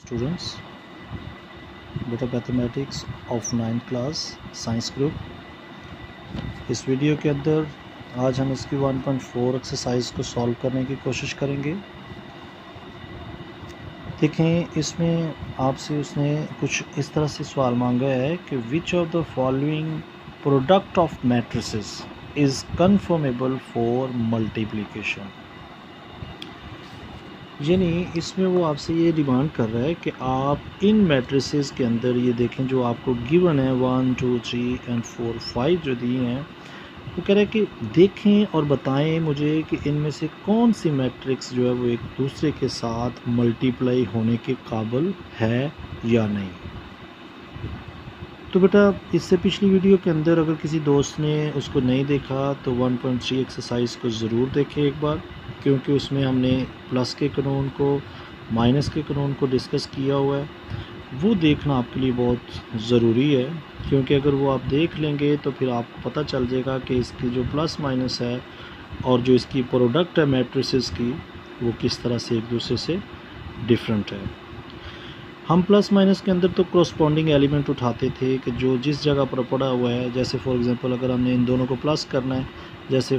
Students, बेटा mathematics of 9th class science group. इस video के अंदर आज हम इसकी 1.4 एक्सरसाइज को सॉल्व करने की कोशिश करेंगे। देखें, इसमें आपसे उसने कुछ इस तरह से सवाल मांगा है कि which of the following product of matrices is conformable for multiplication. यानी इसमें वो आपसे ये डिमांड कर रहा है कि आप इन मैट्रिसेस के अंदर ये देखें जो आपको गिवन है 1 2 3 एंड 4 5 जो दिए हैं, वो कह रहा है कि देखें और बताएं मुझे कि इनमें से कौन सी मैट्रिक्स जो है वो एक दूसरे के साथ मल्टीप्लाई होने के काबिल है या नहीं। तो बेटा इससे पिछली वीडियो के अंदर अगर किसी दोस्त ने उसको नहीं देखा तो 1.3 एक्सरसाइज को ज़रूर देखें एक बार, क्योंकि उसमें हमने प्लस के कानून को माइनस के कानून को डिस्कस किया हुआ है। वो देखना आपके लिए बहुत ज़रूरी है, क्योंकि अगर वो आप देख लेंगे तो फिर आपको पता चल जाएगा कि इसकी जो प्लस माइनस है और जो इसकी प्रोडक्ट है मैट्रिसेस की, वो किस तरह से एक दूसरे से डिफरेंट है। हम प्लस माइनस के अंदर तो करस्पॉन्डिंग एलिमेंट उठाते थे कि जो जिस जगह पर पड़ा हुआ है। जैसे फॉर एग्जांपल अगर हमने इन दोनों को प्लस करना है, जैसे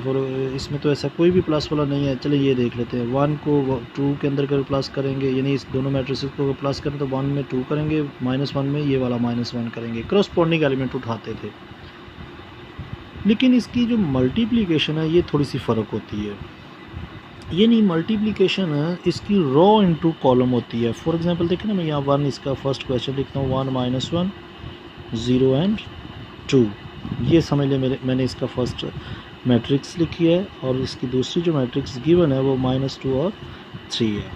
इसमें तो ऐसा कोई भी प्लस वाला नहीं है। चलिए ये देख लेते हैं, 1 को 2 के अंदर कर प्लस करेंगे, यानी इस दोनों मैट्रिसेस को प्लस करें तो 1 में 2 करेंगे, -1 में ये वाला -1 करेंगे। करस्पॉन्डिंग एलिमेंट उठाते थे। लेकिन इसकी जो मल्टीप्लिकेशन है ये थोड़ी सी फ़र्क होती है। ये नहीं, मल्टीप्लिकेशन है इसकी रो इनटू कॉलम होती है। फॉर एग्जांपल देखें ना, मैं यहाँ 1 इसका फर्स्ट क्वेश्चन लिखता हूँ, 1 -1 0 एंड 2। ये समझ लें मैंने इसका फर्स्ट मैट्रिक्स लिखी है, और इसकी दूसरी जो मैट्रिक्स गिवन है वो -2 और 3 है।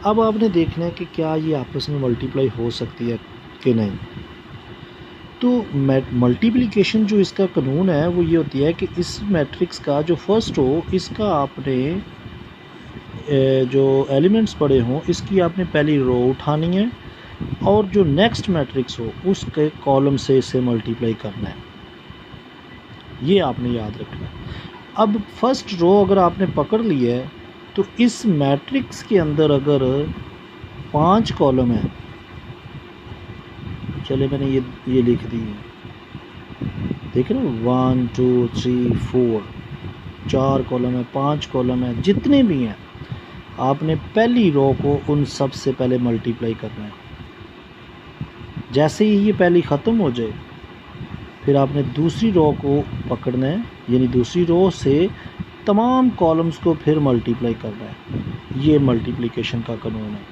अब आपने देखना है कि क्या ये आपस में मल्टीप्लाई हो सकती है कि नहीं। तो मल्टीप्लिकेशन जो इसका कानून है वो ये होती है कि इस मैट्रिक्स का जो फर्स्ट हो, इसका आपने जो एलिमेंट्स पड़े हों इसकी आपने पहली रो उठानी है, और जो नेक्स्ट मैट्रिक्स हो उसके कॉलम से इसे मल्टीप्लाई करना है। ये आपने याद रखना है। अब फर्स्ट रो अगर आपने पकड़ ली है तो इस मैट्रिक्स के अंदर अगर 5 कॉलम है, चले मैंने ये लिख दी है, देखें ना 1 2 3 4 4 कॉलम है, 5 कॉलम है, जितने भी हैं आपने पहली रो को उन सब से पहले मल्टीप्लाई करना है। जैसे ही ये पहली ख़त्म हो जाए फिर आपने दूसरी रो को पकड़ना है, यानी दूसरी रो से तमाम कॉलम्स को फिर मल्टीप्लाई करना है। ये मल्टीप्लिकेशन का कानून है।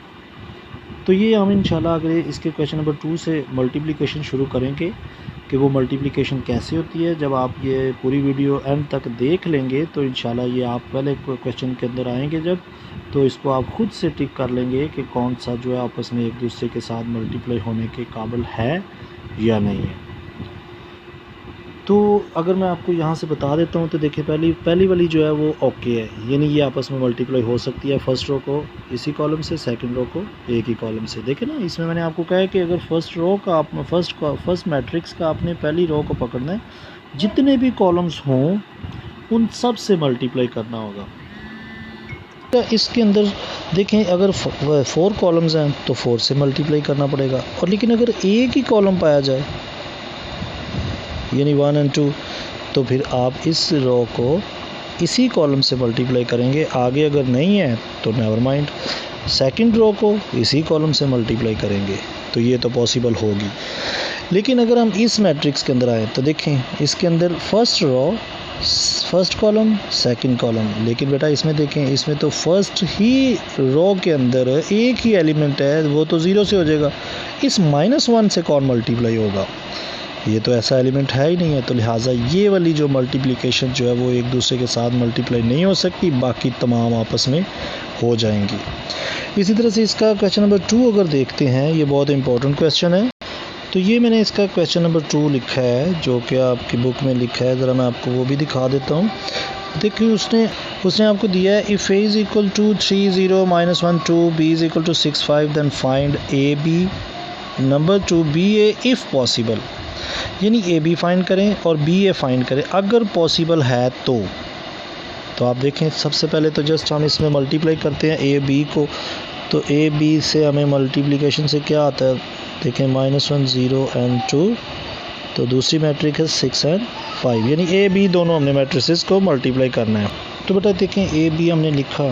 तो ये हम इंशाल्लाह अगर इसके क्वेश्चन नंबर 2 से मल्टीप्लिकेशन शुरू करेंगे कि वो मल्टीप्लिकेशन कैसे होती है। जब आप ये पूरी वीडियो एंड तक देख लेंगे तो इंशाल्लाह ये आप पहले क्वेश्चन के अंदर आएंगे जब, तो इसको आप खुद से टिक कर लेंगे कि कौन सा जो है आपस में एक दूसरे के साथ मल्टीप्लाई होने के काबिल है या नहीं है। तो अगर मैं आपको यहाँ से बता देता हूँ तो देखिए, पहली वाली जो है वो ओके है, यानी ये आपस में मल्टीप्लाई हो सकती है। फर्स्ट रो को इसी कॉलम से, सेकंड रो को एक ही कॉलम से। देखें ना, इसमें मैंने आपको कहा है कि अगर फर्स्ट रो का आप फर्स्ट मैट्रिक्स का आपने पहली रो को पकड़ना है, जितने भी कॉलम्स हों उन सब से मल्टीप्लाई करना होगा। तो इसके अंदर देखें, अगर 4 कॉलम्स हैं तो 4 से मल्टीप्लाई करना पड़ेगा, और लेकिन अगर एक ही कॉलम पाया जाए यानी 1 और 2, तो फिर आप इस रो को इसी कॉलम से मल्टीप्लाई करेंगे। आगे अगर नहीं है तो नेवर माइंड, सेकंड रो को इसी कॉलम से मल्टीप्लाई करेंगे, तो ये तो पॉसिबल होगी। लेकिन अगर हम इस मैट्रिक्स के अंदर आए तो देखें, इसके अंदर first row first column second column, लेकिन बेटा इसमें देखें, इसमें तो फर्स्ट ही रो के अंदर एक ही एलिमेंट है, वो तो 0 से हो जाएगा। इस -1 से कौन मल्टीप्लाई होगा? ये तो ऐसा एलिमेंट है ही नहीं है। तो लिहाजा ये वाली जो मल्टीप्लिकेशन जो है वो एक दूसरे के साथ मल्टीप्लाई नहीं हो सकती, बाकी तमाम आपस में हो जाएंगी। इसी तरह से इसका क्वेश्चन नंबर 2 अगर देखते हैं, ये बहुत इंपॉर्टेंट क्वेश्चन है। तो ये मैंने इसका क्वेश्चन नंबर 2 लिखा है, जो कि आपकी बुक में लिखा है। ज़रा मैं आपको वो भी दिखा देता हूँ। देखिए, उसने आपको दिया है, if a = 3 0 -1 2 b = 6 5 then find a b number 2 b a if possible, यानी ए बी फाइंड करें और बी ए फाइंड करें अगर पॉसिबल है तो आप देखें, सबसे पहले तो जस्ट हम इसमें मल्टीप्लाई करते हैं ए बी को तो ए बी से हमें मल्टीप्लिकेशन से क्या आता है, देखें -1 0 and 2, तो दूसरी मैट्रिक है 6 and 5, यानी ए बी दोनों हमने मैट्रिसेस को मल्टीप्लाई करना है। तो बेटा देखें ए बी हमने लिखा,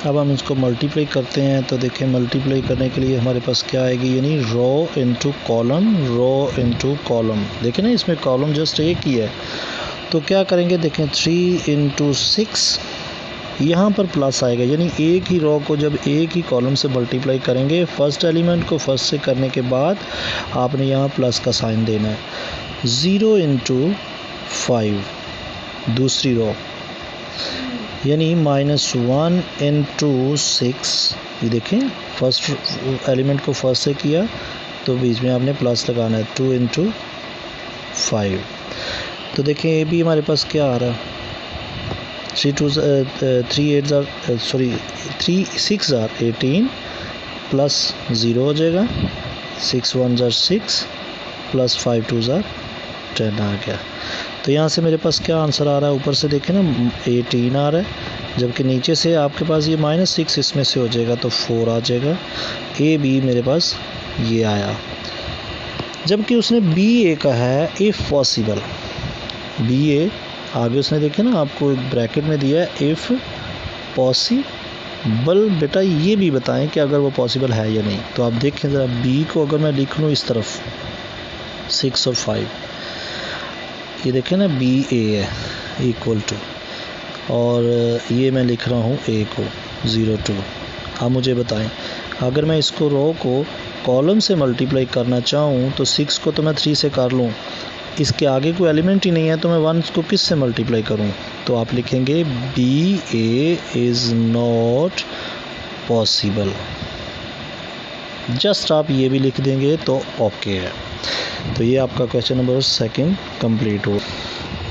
अब हम इसको मल्टीप्लाई करते हैं। तो देखें मल्टीप्लाई करने के लिए हमारे पास क्या आएगी, यानी रो इनटू कॉलम। देखें ना इसमें कॉलम जस्ट एक ही है, तो क्या करेंगे, देखें 3 × 6, यहाँ पर प्लस आएगा, यानी एक ही रो को जब एक ही कॉलम से मल्टीप्लाई करेंगे, फर्स्ट एलिमेंट को फर्स्ट से करने के बाद आपने यहाँ प्लस का साइन देना है। 0 × 5 दूसरी रो, यानी -1 × 6, ये देखें फर्स्ट एलिमेंट को फर्स्ट से किया तो बीच में आपने प्लस लगाना है, 2 × 5। तो देखें ए बी हमारे पास क्या आ रहा है, 6 are 18 प्लस 0 हो जाएगा, 6 1 are 6 प्लस 5 2 are 10 आ गया। तो यहाँ से मेरे पास क्या आंसर आ रहा है, ऊपर से देखें ना 18 आ रहा है, जबकि नीचे से आपके पास ये -6 इसमें से हो जाएगा तो 4 आ जाएगा। ए बी मेरे पास ये आया, जबकि उसने बी ए का है इफ़ पॉसिबल। बी ए आगे उसने देखे ना आपको एक ब्रैकेट में दिया है इफ़ पॉसिबल, बेटा ये भी बताएं कि अगर वो पॉसिबल है या नहीं। तो आप देखें ज़रा बी को अगर मैं लिख लूँ इस तरफ 6 और 5, ये देखें ना बी ए है इक्वल टू, और ये मैं लिख रहा हूँ ए को 0 2। आप मुझे बताएं अगर मैं इसको रो को कॉलम से मल्टीप्लाई करना चाहूँ तो 6 को तो मैं 3 से कर लूँ, इसके आगे कोई एलिमेंट ही नहीं है तो मैं 1 को किस से मल्टीप्लाई करूं। तो आप लिखेंगे B A is not possible, just आप ये भी लिख देंगे तो ओके है। तो ये आपका क्वेश्चन नंबर 2 कंप्लीट हो।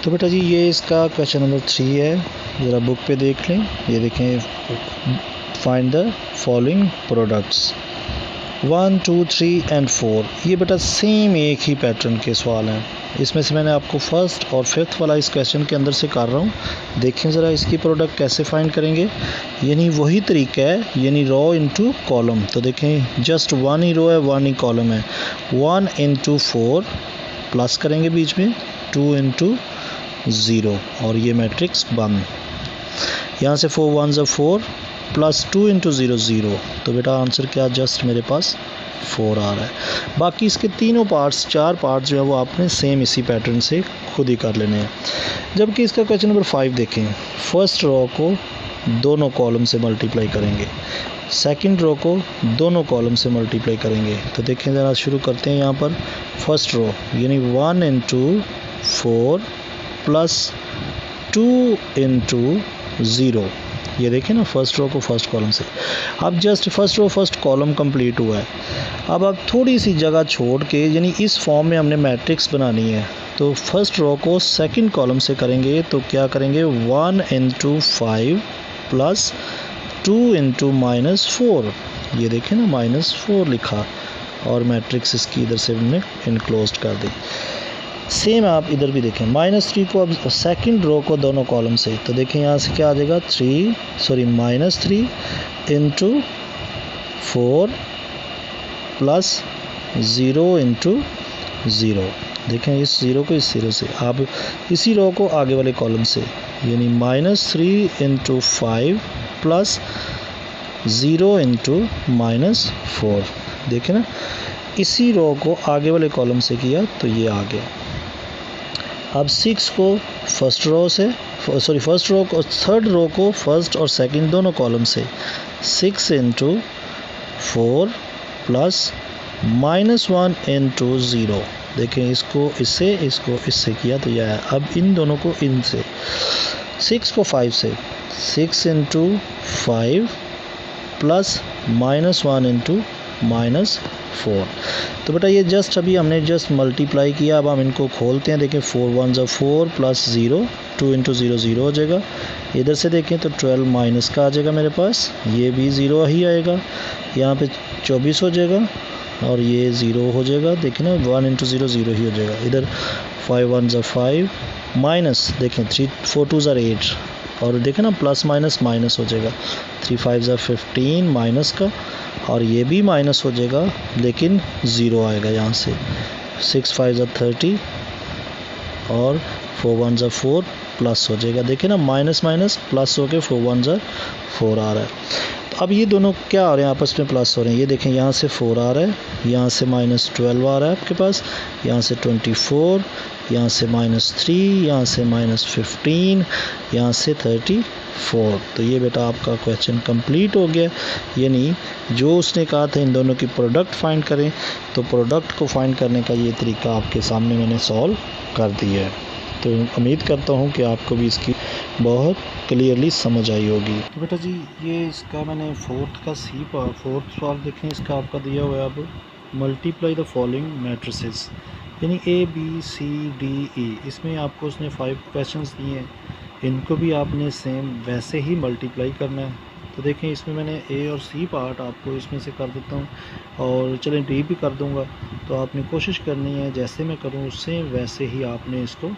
तो बेटा जी ये इसका क्वेश्चन नंबर 3 है, ज़रा बुक पे देख लें। ये देखें, find the following products 1 2 3 and 4। ये बेटा सेम एक ही पैटर्न के सवाल हैं, इसमें से मैंने आपको फर्स्ट और फिफ्थ वाला इस क्वेश्चन के अंदर से कर रहा हूँ। देखें ज़रा इसकी प्रोडक्ट कैसे फाइंड करेंगे, यानी वही तरीका है, यानी रो इनटू कॉलम। तो देखें जस्ट 1 ही रो है 1 ही कॉलम है, 1 × 4 प्लस करेंगे बीच में 2 × 0 और ये मैट्रिक्स बंद। यहाँ से 4 1 are 4 प्लस 2 × 0 0। तो बेटा आंसर क्या जस्ट मेरे पास 4 आ रहा है। बाकी इसके तीनों पार्ट्स 4 पार्ट्स जो है वो आपने सेम इसी पैटर्न से खुद ही कर लेने हैं। जबकि इसका क्वेश्चन नंबर 5 देखें, फर्स्ट रो को दोनों कॉलम से मल्टीप्लाई करेंगे, सेकंड रो को दोनों कॉलम से मल्टीप्लाई करेंगे। तो देखें ज़रा शुरू करते हैं यहाँ पर फर्स्ट रो, यानी 1 × 4 प्लस 2 × 0। ये देखें ना फर्स्ट रो को फर्स्ट कॉलम से। अब just first row first column complete हुआ है, अब आप थोड़ी सी जगह छोड़ के, यानी इस फॉर्म में हमने मैट्रिक्स बनानी है, तो फर्स्ट रो को सेकंड कॉलम से करेंगे। तो क्या करेंगे 1 × 5 प्लस 2 × -4। ये देखें ना -4 लिखा और मैट्रिक्स इसकी इधर से हमने इनक्लोज कर दी। सेम आप इधर भी देखें -3 को अब सेकंड रो को दोनों कॉलम से, तो देखें यहाँ से क्या आ जाएगा -3 × 4 प्लस 0 × 0। देखें इस 0 को इस 0 से, आप इसी रो को आगे वाले कॉलम से, यानी -3 × 5 प्लस 0 × -4। देखें ना इसी रो को आगे वाले कॉलम से किया तो ये आ गया। अब 6 को फर्स्ट रो को थर्ड रो को फर्स्ट और सेकंड दोनों कॉलम से, 6 × 4 प्लस -1 × 0। देखें इसको इससे किया तो यह है। अब इन दोनों को इनसे, 6 को 5 से, 6 × 5 प्लस -1 × -4। तो बेटा ये जस्ट अभी हमने जस्ट मल्टीप्लाई किया, अब हम इनको खोलते हैं। देखें 4 1 are 4 प्लस 0, 2 × 0 0 हो जाएगा। इधर से देखें तो 12 माइनस का आ जाएगा मेरे पास, ये भी 0 ही आएगा, यहाँ पे 24 हो जाएगा और ये 0 हो जाएगा। देखें ना 1 × 0 0 ही हो जाएगा। इधर 5 1 are 5 माइनस, देखें 3 4 2 are 8 और देखें ना प्लस माइनस माइनस हो जाएगा, 3 5 are 15 माइनस का और ये भी माइनस हो जाएगा लेकिन ज़ीरो आएगा यहाँ से। 6 5 ज़ा 30 और 4 1 ज़ा 4 प्लस हो जाएगा। देखिए ना, माइनस माइनस प्लस हो के 4 1 ज़ा 4 आ रहा है। तो अब ये दोनों क्या आ रहे हैं, आपस में प्लस हो रहे हैं। ये देखें, यहाँ से 4 आ रहा है, यहाँ से -12 आ रहा है आपके पास, यहाँ से 24, यहाँ से -3, यहाँ से -15, यहाँ से 34। तो ये बेटा आपका क्वेश्चन कंप्लीट हो गया। यानी जो उसने कहा था इन दोनों की प्रोडक्ट फाइंड करें, तो प्रोडक्ट को फाइंड करने का ये तरीका आपके सामने मैंने सॉल्व कर दिया है। तो उम्मीद करता हूँ कि आपको भी इसकी बहुत क्लियरली समझ आई होगी। तो बेटा जी, ये इसका मैंने फोर्थ सवाल देखें, इसका आपका दिया हुआ है। अब मल्टीप्लाई द फॉलोइंग मैट्रिसेस, यानी ABCDE, इसमें आपको उसने 5 क्वेश्चंस दिए हैं, इनको भी आपने सेम वैसे ही मल्टीप्लाई करना है। तो देखें, इसमें मैंने A और C पार्ट आपको इसमें से कर देता हूँ, और चलें D भी कर दूँगा। तो आपने कोशिश करनी है जैसे मैं करूँ उससे वैसे ही आपने इसको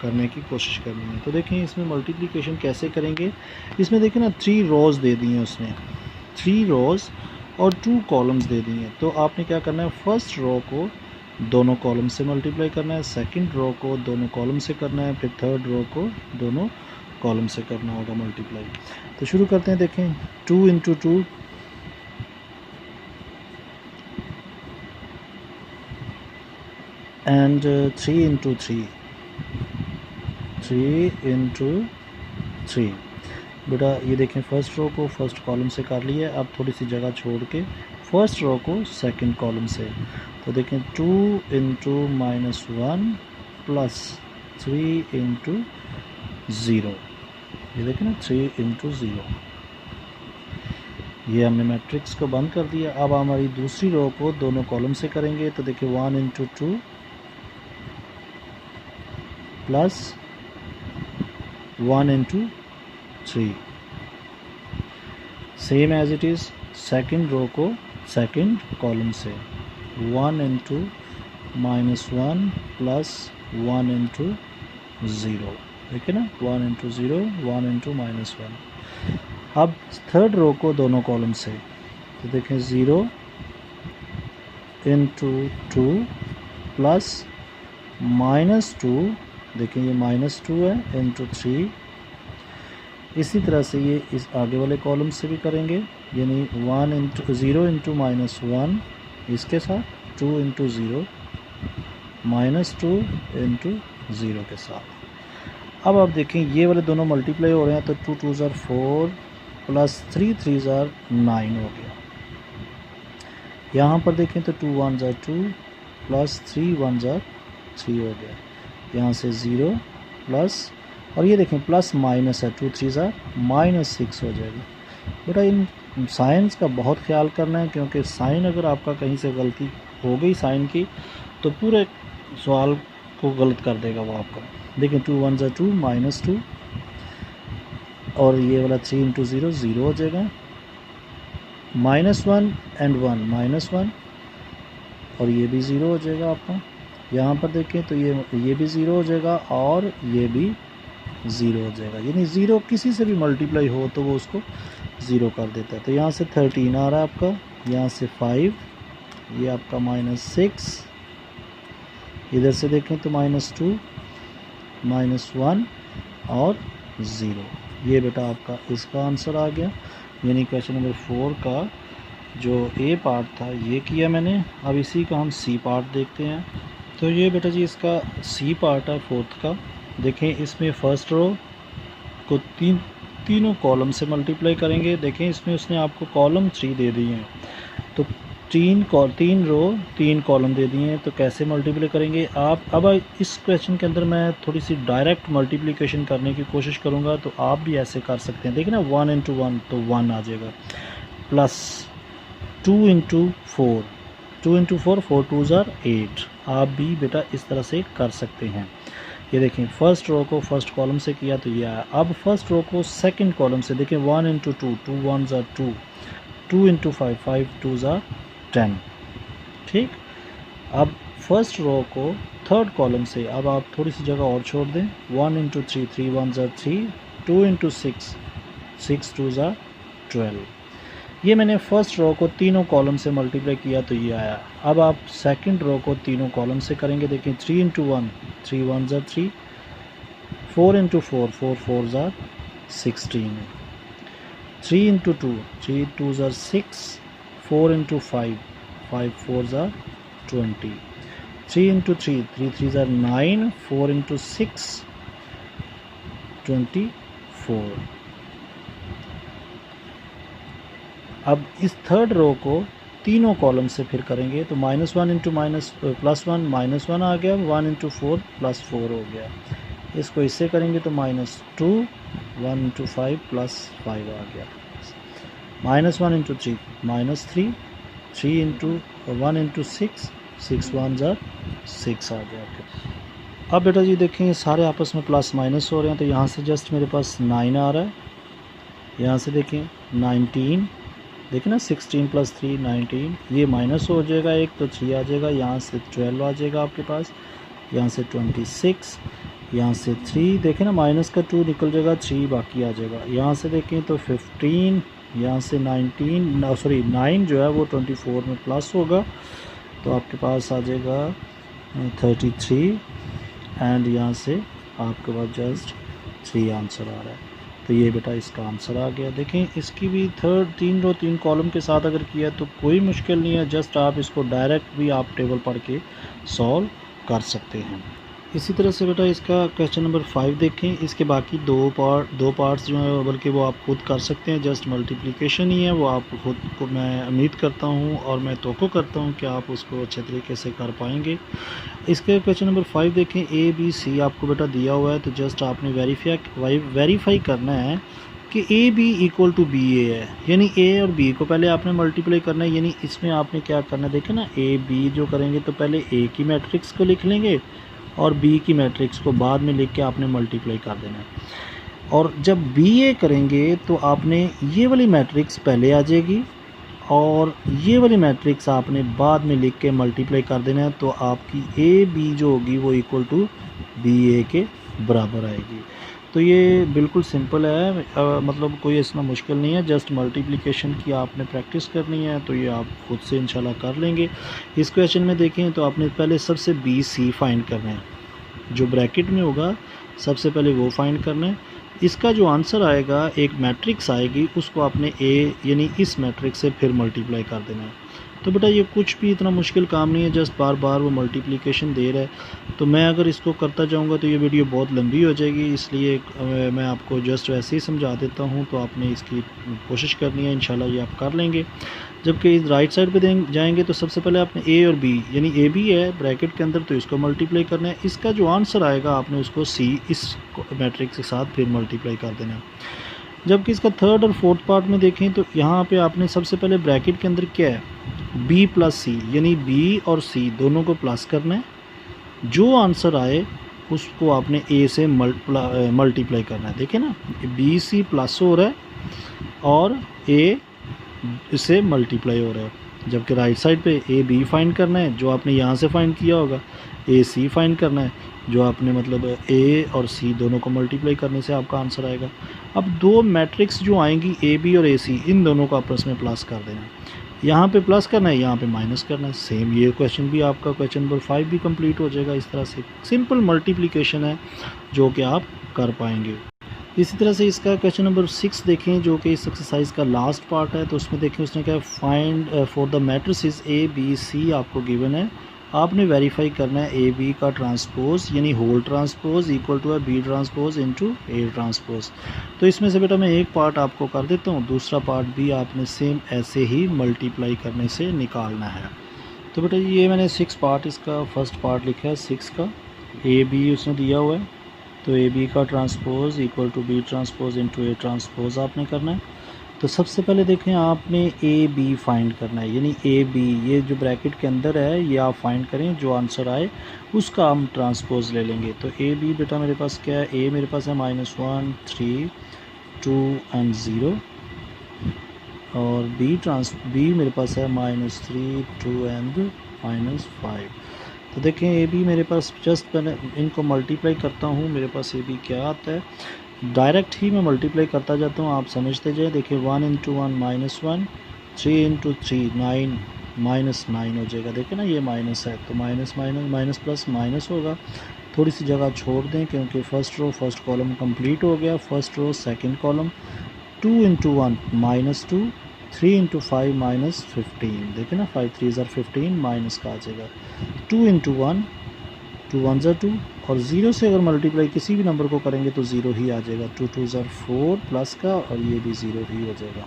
करने की कोशिश करनी है। तो देखें, इसमें मल्टीप्लिकेशन कैसे करेंगे। इसमें देखें ना, 3 रोज़ दे दी हैं उसने, 3 रोज़ और 2 कॉलम्स दे दी हैं। तो आपने क्या करना है, फर्स्ट रो को दोनों कॉलम से मल्टीप्लाई करना है, सेकंड रो को दोनों कॉलम से करना है, फिर थर्ड रो को दोनों कॉलम से करना होगा मल्टीप्लाई। तो शुरू करते हैं। देखें, 2 × 2 एंड 3 × 3, 3 × 3। बेटा ये देखें, फर्स्ट रो को फर्स्ट कॉलम से कर लिया। अब थोड़ी सी जगह छोड़ के फर्स्ट रो को सेकंड कॉलम से। तो देखें, 2 × -1 प्लस 3 × 0। ये देखें ना, 3 × 0। ये हमने मैट्रिक्स को बंद कर दिया। अब हमारी दूसरी रो को दोनों कॉलम से करेंगे। तो देखिए, 1 × 2 plus 1 × 3, same as it is. Second row को सेकंड कॉलम से, 1 × -1 प्लस 1 × 0। देखिए ना, 1 × 0, 1 × -1। अब थर्ड रो को दोनों कॉलम से। तो देखें, 0 × 2 प्लस -2, देखें ये -2 है, × 3। इसी तरह से ये इस आगे वाले कॉलम से भी करेंगे, यानी 0 × -1 इसके साथ, 2 × 0, -2 × 0 के साथ। अब आप देखें, ये वाले दोनों मल्टीप्लाई हो रहे हैं। तो 2 2 ज़ा 4 प्लस 3 3 ज़ा 9 हो गया। यहाँ पर देखें तो 2 1 ज़ा 2 प्लस 3 1 ज़ा 3 हो गया। यहाँ से 0 प्लस, और ये देखें प्लस माइनस है, 2 3 ज़ा -6 हो जाएगा। बेटा इन साइंस का बहुत ख्याल करना है, क्योंकि साइन अगर आपका कहीं से गलती हो गई साइन की, तो पूरे सवाल को गलत कर देगा वो आपका। देखें, 2 1 ज़ा 2 -2, और ये वाला 3 × 0 0 हो जाएगा, -1 and 1 -1, और ये भी 0 हो जाएगा आपका। यहाँ पर देखें तो ये भी 0 हो जाएगा और ये भी 0 हो जाएगा। यानी 0 किसी से भी मल्टीप्लाई हो तो वो उसको 0 कर देता है। तो यहाँ से 13 आ रहा है आपका, यहाँ से 5, ये आपका -6, इधर से देखें तो -2, -1 और 0। ये बेटा आपका इसका आंसर आ गया। यानी क्वेश्चन नंबर 4 का जो ए पार्ट था ये किया मैंने। अब इसी का हम सी पार्ट देखते हैं। तो ये बेटा जी इसका सी पार्ट है 4th का। देखें, इसमें फर्स्ट रो को तीनों कॉलम से मल्टीप्लाई करेंगे। देखें, इसमें उसने आपको कॉलम 3 दे दिए हैं, तो 3 रो 3 कॉलम दे दिए हैं, तो कैसे मल्टीप्लाई करेंगे आप। अब इस क्वेश्चन के अंदर मैं थोड़ी सी डायरेक्ट मल्टीप्लिकेशन करने की कोशिश करूंगा, तो आप भी ऐसे कर सकते हैं। देखिए ना, 1 × 1 तो 1 आ जाएगा, प्लस 2 × 4, 2 × 4 4 2 ज़ा 8। आप भी बेटा इस तरह से कर सकते हैं। ये देखें, फर्स्ट रो को फर्स्ट कॉलम से किया तो ये आया। अब फर्स्ट रो को सेकंड कॉलम से, देखें 1 × 2, 2 1 ज़ा 2, 2 × 5, 5 2 ज़ा 10। ठीक, अब फर्स्ट रो को थर्ड कॉलम से, अब आप थोड़ी सी जगह और छोड़ दें, 1 × 3, 3 1 ज़ा 3, 2 × 6, 6 2 ज़ा 12। ये मैंने फर्स्ट रो को तीनों कॉलम से मल्टीप्लाई किया तो ये आया। अब आप सेकंड रो को तीनों कॉलम से करेंगे। देखें 3 इंटू 1, 3 1 ज़ा 3, 4 इंटू 4, 4 4 ज़ा 16, 3 इंटू 2, 3 2 ज़ा 6, 4 इंटू 5, 5 4 ज़ा 20, 3 इंटू 3, 3 3 ज़ा 9, 4 इंटू 6, 24। अब इस थर्ड रो को तीनों कॉलम से फिर करेंगे तो -1 इंटू +1 -1 आ गया, 1 इंटू 4 +4 हो गया। इसको इससे करेंगे तो -2, 1 इंटू 5 +5 आ गया। -1 इंटू 3 -3, 3 इंटू 1 इंटू 6, 6 1 ज़ा 6 आ गया। अब बेटा जी देखें ये सारे आपस में प्लस माइनस हो रहे हैं, तो यहाँ से जस्ट मेरे पास 9 आ रहा है। यहाँ से देखें 19, देखें ना 16 + 3 19, ये माइनस हो जाएगा एक तो 3 आ जाएगा, यहाँ से 12 आ जाएगा आपके पास, यहाँ से 26, यहाँ से 3 देखें ना माइनस का 2 निकल जाएगा, 3 बाकी आ जाएगा। यहाँ से देखें तो 15, यहाँ से 9 जो है वो 24 में प्लस होगा तो आपके पास आ जाएगा 33 एंड यहाँ से आपके पास जस्ट 3 आंसर आ रहा है। तो ये बेटा इसका आंसर आ गया। देखें इसकी भी तीन रो 3 कॉलम के साथ अगर किया तो कोई मुश्किल नहीं है, जस्ट आप इसको डायरेक्ट भी आप टेबल पढ़ के सॉल्व कर सकते हैं। इसी तरह से बेटा इसका क्वेश्चन नंबर 5 देखें। इसके बाकी दो पार्ट्स जो हैं बल्कि वो आप खुद कर सकते हैं, जस्ट मल्टीप्लिकेशन ही है, वो आप खुद को मैं उम्मीद करता हूँ और मैं तोक़ो करता हूँ कि आप उसको अच्छे तरीके से कर पाएंगे। इसके क्वेश्चन नंबर 5 देखें। ए बी सी आपको बेटा दिया हुआ है, तो जस्ट आपने वेरीफाई करना है कि A B equal to B A है, यानी ए और बी को पहले आपने मल्टीप्लाई करना है। यानी इसमें आपने क्या करना है, देखें ना ए बी जो करेंगे तो पहले ए की मैट्रिक्स को लिख लेंगे और बी की मैट्रिक्स को बाद में लिख के आपने मल्टीप्लाई कर देना है। और जब बी ए करेंगे तो आपने ये वाली मैट्रिक्स पहले आ जाएगी और ये वाली मैट्रिक्स आपने बाद में लिख के मल्टीप्लाई कर देना है, तो आपकी ए बी जो होगी वो इक्वल टू बी ए के बराबर आएगी। तो ये बिल्कुल सिंपल है, मतलब कोई इतना मुश्किल नहीं है, जस्ट मल्टीप्लिकेशन की आपने प्रैक्टिस करनी है, तो ये आप खुद से इंशाल्लाह कर लेंगे। इस क्वेश्चन में देखें तो आपने पहले सबसे बी सी फाइंड करना है, जो ब्रैकेट में होगा सबसे पहले वो फाइंड करना है। इसका जो आंसर आएगा एक मैट्रिक्स आएगी, उसको आपने ए यानी इस मैट्रिक्स से फिर मल्टीप्लाई कर देना है। तो बेटा ये कुछ भी इतना मुश्किल काम नहीं है, जस्ट बार बार वो मल्टीप्लिकेशन दे रहा है। तो मैं अगर इसको करता जाऊंगा तो ये वीडियो बहुत लंबी हो जाएगी, इसलिए मैं आपको जस्ट वैसे ही समझा देता हूं। तो आपने इसकी कोशिश करनी है, इंशाल्लाह ये आप कर लेंगे। जबकि इस राइट साइड पे जाएंगे तो सबसे पहले आपने ए और बी यानी ए बी है ब्रैकेट के अंदर, तो इसको मल्टीप्लाई करना है। इसका जो आंसर आएगा आपने उसको सी इस मैट्रिक्स के साथ फिर मल्टीप्लाई कर देना है। जबकि इसका थर्ड और फोर्थ पार्ट में देखें तो यहाँ पे आपने सबसे पहले ब्रैकेट के अंदर क्या है, बी प्लस सी यानी बी और सी दोनों को प्लस करना है। जो आंसर आए उसको आपने ए से मल्टीप्लाई करना है। देखें ना बी सी प्लस हो रहा है और ए से मल्टीप्लाई हो रहा है। जबकि राइट साइड पे ए बी फाइंड करना है, जो आपने यहाँ से फाइंड किया होगा, ए सी फाइंड करना है, जो आपने मतलब ए और सी दोनों को मल्टीप्लाई करने से आपका आंसर आएगा। अब दो मैट्रिक्स जो आएंगी ए बी और ए सी, इन दोनों को आपस में प्लस कर देना है। यहाँ पे प्लस करना है, यहाँ पे माइनस करना है। सेम ये क्वेश्चन भी आपका क्वेश्चन नंबर 5 भी कंप्लीट हो जाएगा। इस तरह से सिंपल मल्टीप्लिकेशन है जो कि आप कर पाएंगे। इसी तरह से इसका क्वेश्चन नंबर 6 देखें, जो कि इस एक्सरसाइज का लास्ट पार्ट है। तो उसमें देखें उसने क्या find for the matrices A B C आपको गिवन है। आपने वेरीफाई करना है ए बी का ट्रांसपोज यानी whole transpose equal to B transpose into A transpose. तो इसमें से बेटा मैं एक पार्ट आपको कर देता हूँ, दूसरा पार्ट भी आपने सेम ऐसे ही मल्टीप्लाई करने से निकालना है। तो बेटा ये मैंने 6 पार्ट इसका फर्स्ट पार्ट लिखा है 6 का। ए बी उसने दिया हुआ है, तो ए बी का transpose equal to B transpose into A transpose आपने करना है। तो सबसे पहले देखें आपने ए बी फाइंड करना है, यानी ए बी ये जो ब्रैकेट के अंदर है ये आप फाइंड करें, जो आंसर आए उसका हम ट्रांसपोज ले लेंगे। तो ए बी बेटा मेरे पास क्या है, ए मेरे पास है -1 3 2 एंड 0 और बी मेरे पास है -3 2 एंड -5। तो देखें ए बी मेरे पास जस्ट मैंने इनको मल्टीप्लाई करता हूँ, मेरे पास ए बी क्या आता है, डायरेक्ट ही मैं मल्टीप्लाई करता जाता हूँ, आप समझते जाए। देखिए 1 इंटू 1 -1, 3 इंटू 3 9 -9 हो जाएगा। देखिए ना ये माइनस है तो minus minus minus plus minus होगा। थोड़ी सी जगह छोड़ दें क्योंकि first row first column complete हो गया। First row second column 2 into 1 -2 3 into 5 -15। देखिए ना 5 3 ज़र 15 माइनस का आ जाएगा। 2 इंटू 1 2 1 ज़र 2 और 0 से अगर मल्टीप्लाई किसी भी नंबर को करेंगे तो 0 ही आ जाएगा। 2 2 ज़र 4 प्लस का और ये भी 0 ही हो जाएगा।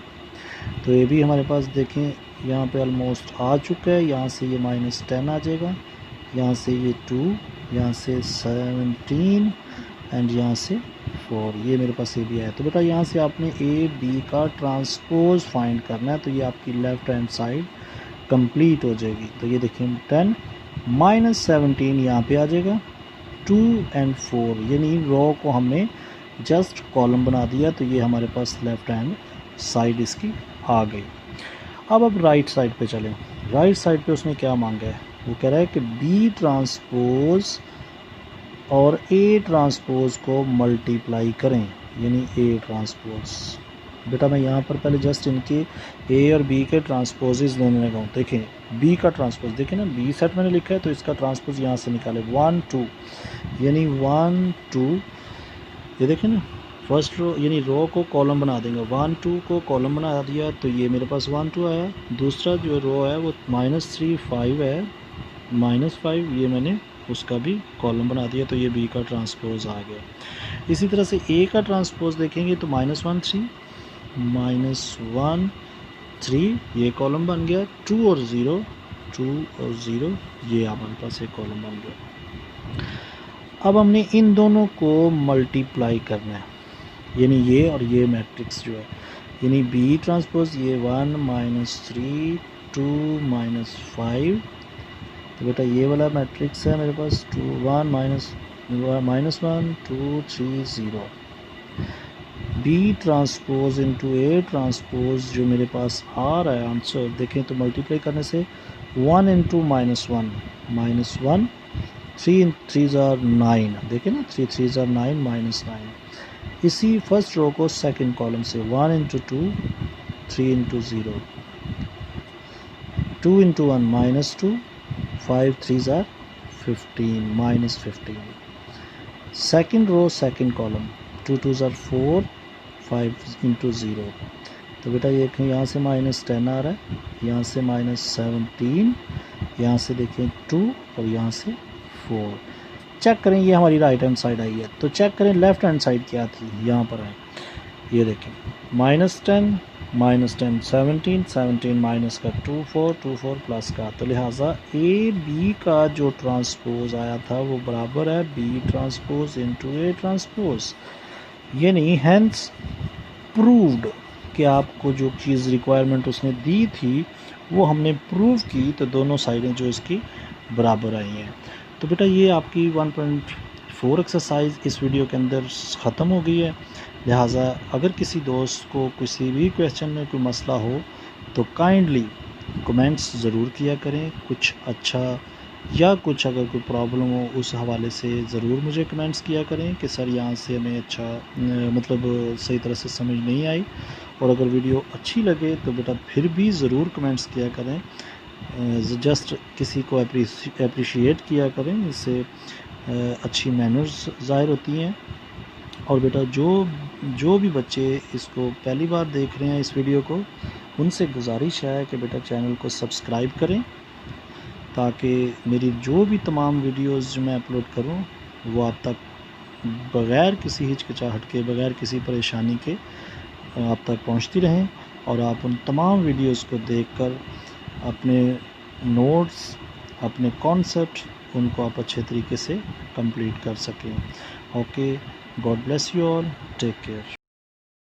तो ये भी हमारे पास देखें यहाँ पे ऑलमोस्ट आ चुका है। यहाँ से ये -10 आ जाएगा, यहाँ से ये 2, यहाँ से 17 एंड यहाँ से 4। ये मेरे पास ये भी है। तो बेटा यहाँ से आपने ए बी का ट्रांसपोज फाइंड करना है। तो ये आपकी लेफ़्ट हैंड साइड कंप्लीट हो जाएगी। तो ये देखें 10 -17 यहाँ पे आ जाएगा। 2 एंड 4 यानी रो को हमने जस्ट कॉलम बना दिया। तो ये हमारे पास लेफ़्ट हैंड साइड इसकी आ गई। अब राइट साइड पे चलें। राइट साइड पे उसने क्या मांगा है, वो कह रहा है कि बी ट्रांसपोज और ए ट्रांसपोज को मल्टीप्लाई करें, यानी ए ट्रांसपोज। बेटा मैं यहाँ पर पहले जस्ट इनके ए और बी के ट्रांसपोजेज लेने लगा हूँ। देखें बी का ट्रांसपोज, देखें ना बी सेट मैंने लिखा है तो इसका ट्रांसपोज यहाँ से निकाले 1 2, यानी 1 2। ये देखें ना फर्स्ट रो यानी रो को कॉलम बना देंगे। 1 2 को कॉलम बना दिया तो ये मेरे पास 1 2 आया। दूसरा जो रो है वो -3 5 है, -5 ये मैंने उसका भी कॉलम बना दिया। तो ये बी का ट्रांसपोज आ गया। इसी तरह से ए का ट्रांसपोज देखेंगे तो -1 3 -1 3 ये कॉलम बन गया। 2 और 0 2 और 0 ये हमारे पास एक कॉलम बन गया। अब हमने इन दोनों को मल्टीप्लाई करना है, यानी ये और ये मैट्रिक्स जो है, यानी बी ट्रांसपोज ये 1 -3 2 -5। तो बेटा ये वाला मैट्रिक्स है मेरे पास 2 1 -1 2 3 0। B transpose into A transpose जो मेरे पास आ रहा है आंसर देखें तो मल्टीप्लाई करने से 1 इंटू -1 -1 3 3 ज़ार 9। देखें ना 3 3 ज़ार 9 -9। इसी फर्स्ट रो को सेकंड कॉलम से 1 इंटू 2 3 इंटू 0 2 इंटू 1 -2 5 3 ज़ार 15 -15। सेकंड रो सेकंड कॉलम 2 2 ज़ार 4 5 इंटू 0। तो बेटा ये देखें यहाँ से -10 आ रहा है, यहाँ से -17, यहाँ से देखें 2 और यहाँ से 4। चेक करें ये हमारी राइट हैंड साइड आई है। तो चेक करें लेफ़्ट हैंड साइड क्या थी, यहाँ पर है ये देखें -10 -10 17 17 माइनस का 2 4 2 4 प्लस का। तो लिहाजा ए बी का जो ट्रांसपोज आया था वो बराबर है B transpose into A transpose, यानी हैंस प्रूव्ड कि आपको जो चीज़ रिक्वायरमेंट उसने दी थी वो हमने प्रूव की। तो दोनों साइडें जो इसकी बराबर आई हैं। तो बेटा ये आपकी 1.4 एक्सरसाइज इस वीडियो के अंदर ख़त्म हो गई है। लिहाजा अगर किसी दोस्त को किसी भी क्वेश्चन में कोई मसला हो तो काइंडली कमेंट्स ज़रूर किया करें। कुछ अच्छा या कुछ अगर कोई प्रॉब्लम हो उस हवाले से ज़रूर मुझे कमेंट्स किया करें कि सर यहाँ से हमें अच्छा मतलब सही तरह से समझ नहीं आई। और अगर वीडियो अच्छी लगे तो बेटा फिर भी ज़रूर कमेंट्स किया करें, जस्ट किसी को अप्रिशिएट किया करें, इससे अच्छी मैनर्स ज़ाहिर होती हैं। और बेटा जो भी बच्चे इसको पहली बार देख रहे हैं इस वीडियो को, उनसे गुजारिश है कि बेटा चैनल को सब्सक्राइब करें ताकि मेरी जो भी तमाम वीडियोस जो मैं अपलोड करूं वो आप तक बग़ैर किसी हिचकिचाहट के, बग़ैर किसी परेशानी के आप तक पहुंचती रहें। और आप उन तमाम वीडियोस को देखकर अपने नोट्स, अपने कॉन्सेप्ट उनको आप अच्छे तरीके से कंप्लीट कर सकें। Okay, God bless you all, take care.